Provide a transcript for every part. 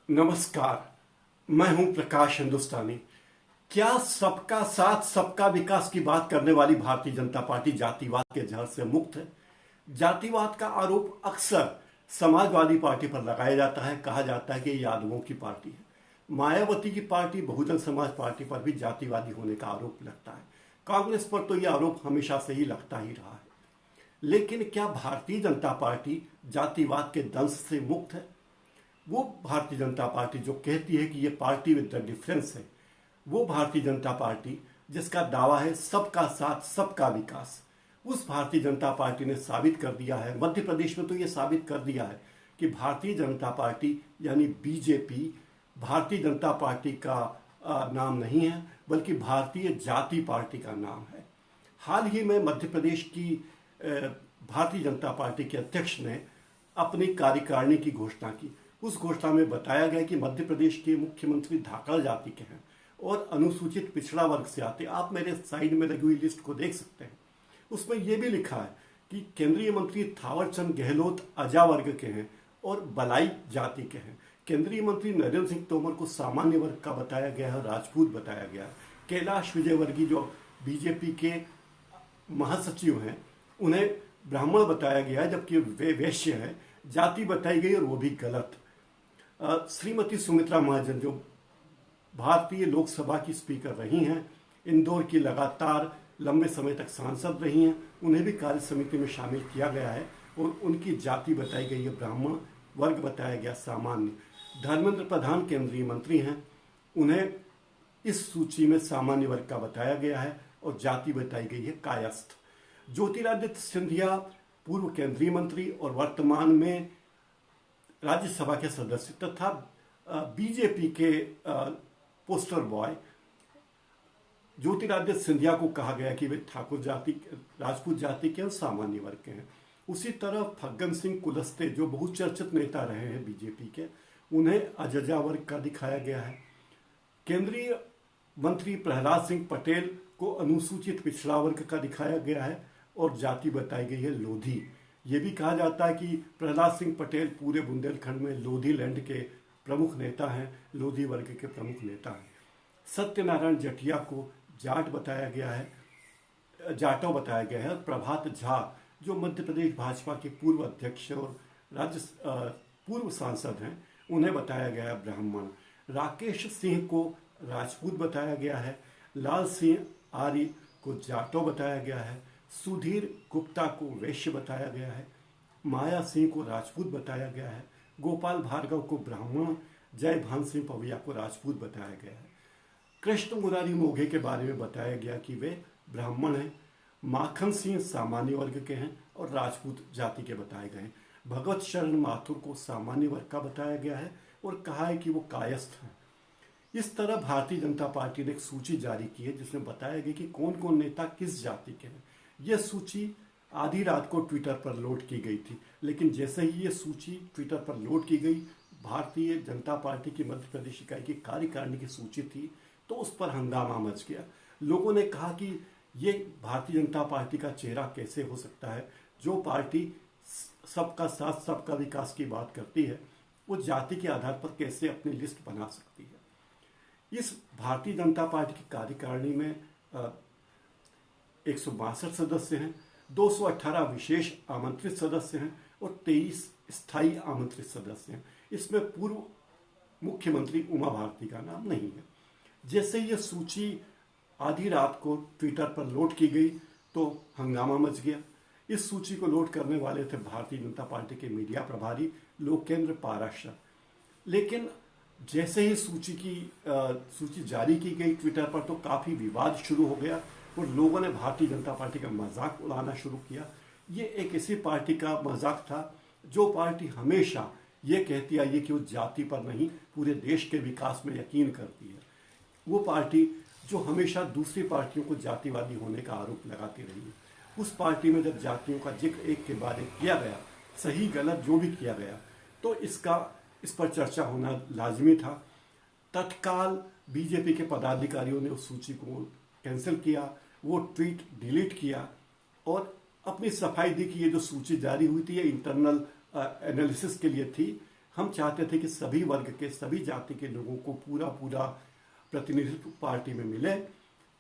नमस्कार। मैं हूं प्रकाश हिंदुस्तानी। क्या सबका साथ सबका विकास की बात करने वाली भारतीय जनता पार्टी जातिवाद के जहर से मुक्त है? जातिवाद का आरोप अक्सर समाजवादी पार्टी पर लगाया जाता है। कहा जाता है कि ये यादवों की पार्टी है। मायावती की पार्टी बहुजन समाज पार्टी पर भी जातिवादी होने का आरोप लगता है। कांग्रेस पर तो यह आरोप हमेशा से ही लगता ही रहा है। लेकिन क्या भारतीय जनता पार्टी जातिवाद के दंश से मुक्त है? वो भारतीय जनता पार्टी जो कहती है कि ये पार्टी विद द डिफरेंस है, वो भारतीय जनता पार्टी जिसका दावा है सबका साथ सबका विकास, उस भारतीय जनता पार्टी ने साबित कर दिया है, मध्य प्रदेश में तो ये साबित कर दिया है कि भारतीय जनता पार्टी यानी बीजेपी भारतीय जनता पार्टी का नाम नहीं है, बल्कि भारतीय जाति पार्टी का नाम है। हाल ही में मध्य प्रदेश की भारतीय जनता पार्टी के अध्यक्ष ने अपनी कार्यकारिणी की घोषणा की। उस घोषणा में बताया गया कि मध्य प्रदेश के मुख्यमंत्री धाकड़ जाति के हैं और अनुसूचित पिछड़ा वर्ग से आते हैं। आप मेरे साइड में लगी हुई लिस्ट को देख सकते हैं। उसमें यह भी लिखा है कि केंद्रीय मंत्री थावरचंद गहलोत अजा वर्ग के हैं और बलाई जाति के हैं। केंद्रीय मंत्री नरेंद्र सिंह तोमर को सामान्य वर्ग का बताया गया है, राजपूत बताया गया है। कैलाश विजयवर्गीय जो बीजेपी के महासचिव हैं, उन्हें ब्राह्मण बताया गया है, जबकि वे वैश्य हैं। जाति बताई गई और वो भी गलत। श्रीमती सुमित्रा महाजन जो भारतीय लोकसभा की स्पीकर रही हैं, इंदौर की लगातार लंबे समय तक सांसद रही हैं, उन्हें भी कार्य समिति में शामिल किया गया है और उनकी जाति बताई गई है ब्राह्मण, वर्ग बताया गया सामान्य। धर्मेंद्र प्रधान केंद्रीय मंत्री हैं, उन्हें इस सूची में सामान्य वर्ग का बताया गया है और जाति बताई गई है कायस्थ। ज्योतिरादित्य सिंधिया पूर्व केंद्रीय मंत्री और वर्तमान में राज्यसभा के सदस्य तथा बीजेपी के पोस्टर बॉय ज्योतिरादित्य सिंधिया को कहा गया कि वे ठाकुर जाति, राजपूत जाति के और सामान्य वर्ग के हैं। उसी तरह फग्गन सिंह कुलस्ते जो बहुचर्चित नेता रहे हैं बीजेपी के, उन्हें अजजा वर्ग का दिखाया गया है। केंद्रीय मंत्री प्रहलाद सिंह पटेल को अनुसूचित पिछड़ा वर्ग का दिखाया गया है और जाति बताई गई है लोधी। ये भी कहा जाता है कि प्रहलाद सिंह पटेल पूरे बुंदेलखंड में लोधी लैंड के प्रमुख नेता हैं, लोधी वर्ग के प्रमुख नेता हैं। सत्यनारायण जटिया को जाट बताया गया है, जाटो बताया गया है। प्रभात झा जो मध्य प्रदेश भाजपा के पूर्व अध्यक्ष और पूर्व सांसद हैं, उन्हें बताया गया है ब्राह्मण। राकेश सिंह को राजपूत बताया गया है। लाल सिंह आर्य को जाटो बताया गया है। सुधीर गुप्ता को वैश्य बताया गया है। माया सिंह को राजपूत बताया गया है। गोपाल भार्गव को ब्राह्मण, जय भान सिंह पवैया को राजपूत बताया गया है। कृष्ण मुरारी मोघे के बारे में बताया गया कि वे ब्राह्मण हैं। माखन सिंह सामान्य वर्ग के हैं और राजपूत जाति के बताए गए हैं। भगवत शरण माथुर को सामान्य वर्ग का बताया गया है और कहा है कि वो कायस्थ हैं। इस तरह भारतीय जनता पार्टी ने एक सूची जारी की है जिसमें बताया गया कि कौन कौन नेता किस जाति के हैं। यह सूची आधी रात को ट्विटर पर लोड की गई थी, लेकिन जैसे ही ये सूची ट्विटर पर लोड की गई, भारतीय जनता पार्टी की मध्य प्रदेश इकाई की कार्यकारिणी की सूची थी, तो उस पर हंगामा मच गया। लोगों ने कहा कि ये भारतीय जनता पार्टी का चेहरा कैसे हो सकता है, जो पार्टी सबका साथ सबका विकास की बात करती है, वो जाति के आधार पर कैसे अपनी लिस्ट बना सकती है। इस भारतीय जनता पार्टी की कार्यकारिणी में 162 सदस्य हैं, 218 विशेष आमंत्रित सदस्य हैं और 23 स्थायी आमंत्रित सदस्य हैं। इसमें पूर्व मुख्यमंत्री उमा भारती का नाम नहीं है। जैसे यह सूची आधी रात को ट्विटर पर लोड की गई तो हंगामा मच गया। इस सूची को लोड करने वाले थे भारतीय जनता पार्टी के मीडिया प्रभारी लोकेंद्र पाराशर। लेकिन जैसे ही सूची जारी की गई ट्विटर पर, तो काफ़ी विवाद शुरू हो गया और लोगों ने भारतीय जनता पार्टी का मजाक उड़ाना शुरू किया। ये एक ऐसी पार्टी का मजाक था जो पार्टी हमेशा ये कहती आई है कि वो जाति पर नहीं, पूरे देश के विकास में यकीन करती है। वो पार्टी जो हमेशा दूसरी पार्टियों को जातिवादी होने का आरोप लगाती रही है। उस पार्टी में जब जातियों का जिक्र एक के बाद एक किया गया, सही गलत जो भी किया गया, तो इस पर चर्चा होना लाजमी था। तत्काल बीजेपी के पदाधिकारियों ने उस सूची को कैंसिल किया, वो ट्वीट डिलीट किया और अपनी सफाई दी कि ये जो सूची जारी हुई थी ये इंटरनल एनालिसिस के लिए थी, हम चाहते थे कि सभी वर्ग के, सभी जाति के लोगों को पूरा पूरा प्रतिनिधित्व पार्टी में मिले।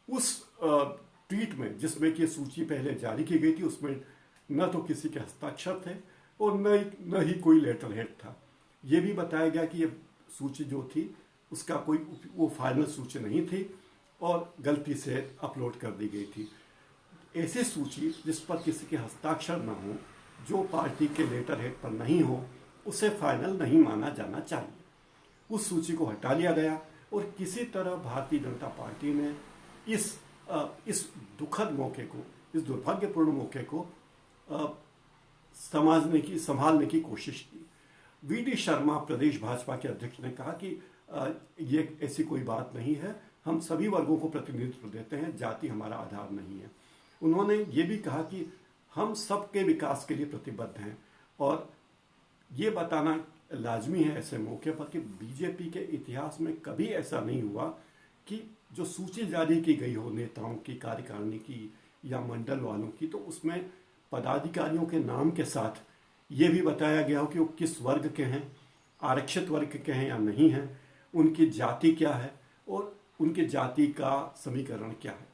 उस ट्वीट में, जिसमें कि सूची पहले जारी की गई थी, उसमें न तो किसी के हस्ताक्षर थे और न ही कोई लेटर हेड था। ये भी बताया गया कि ये सूची जो थी उसका कोई वो फाइनल सूची नहीं थी और गलती से अपलोड कर दी गई थी। ऐसी सूची जिस पर किसी के हस्ताक्षर न हो, जो पार्टी के लेटर हेड पर नहीं हो, उसे फाइनल नहीं माना जाना चाहिए। उस सूची को हटा लिया गया और किसी तरह भारतीय जनता पार्टी ने इस दुखद मौके को, इस दुर्भाग्यपूर्ण मौके को संभालने की कोशिश की। वी.डी. शर्मा, प्रदेश भाजपा के अध्यक्ष, ने कहा कि ये ऐसी कोई बात नहीं है, हम सभी वर्गों को प्रतिनिधित्व देते हैं, जाति हमारा आधार नहीं है। उन्होंने ये भी कहा कि हम सबके विकास के लिए प्रतिबद्ध हैं और ये बताना लाजमी है ऐसे मौके पर कि बीजेपी के इतिहास में कभी ऐसा नहीं हुआ कि जो सूची जारी की गई हो नेताओं की, कार्यकारिणी की या मंडल वालों की, तो उसमें पदाधिकारियों के नाम के साथ ये भी बताया गया हो कि वो किस वर्ग के हैं, आरक्षित वर्ग के हैं या नहीं हैं, उनकी जाति क्या है और उनकी जाति का समीकरण क्या है।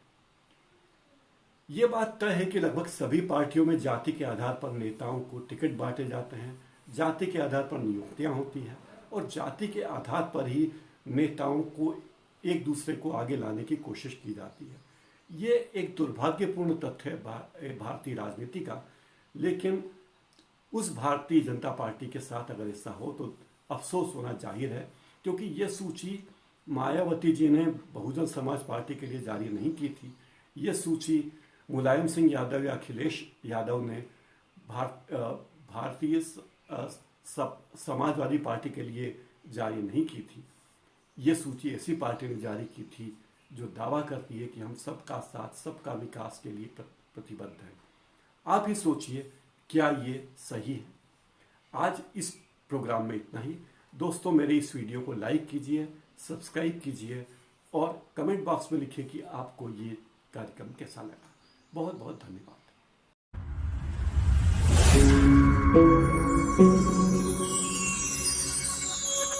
ये बात तय है कि लगभग सभी पार्टियों में जाति के आधार पर नेताओं को टिकट बांटे जाते हैं, जाति के आधार पर नियुक्तियां होती हैं और जाति के आधार पर ही नेताओं को एक दूसरे को आगे लाने की कोशिश की जाती है। ये एक दुर्भाग्यपूर्ण तथ्य है भारतीय राजनीति का, लेकिन उस भारतीय जनता पार्टी के साथ अगर ऐसा हो तो अफसोस होना जाहिर है, क्योंकि ये सूची मायावती जी ने बहुजन समाज पार्टी के लिए जारी नहीं की थी। ये सूची मुलायम सिंह यादव या अखिलेश यादव ने भारतीय समाजवादी पार्टी के लिए जारी नहीं की थी। ये सूची ऐसी पार्टी ने जारी की थी जो दावा करती है कि हम सबका साथ, सबका विकास के लिए प्रतिबद्ध हैं। आप ही सोचिए, क्या ये सही है? आज इस प्रोग्राम में इतना ही। दोस्तों, मेरे इस वीडियो को लाइक कीजिए, सब्सक्राइब कीजिए और कमेंट बॉक्स में लिखिए कि आपको ये कार्यक्रम कैसा लगा। बहुत बहुत धन्यवाद।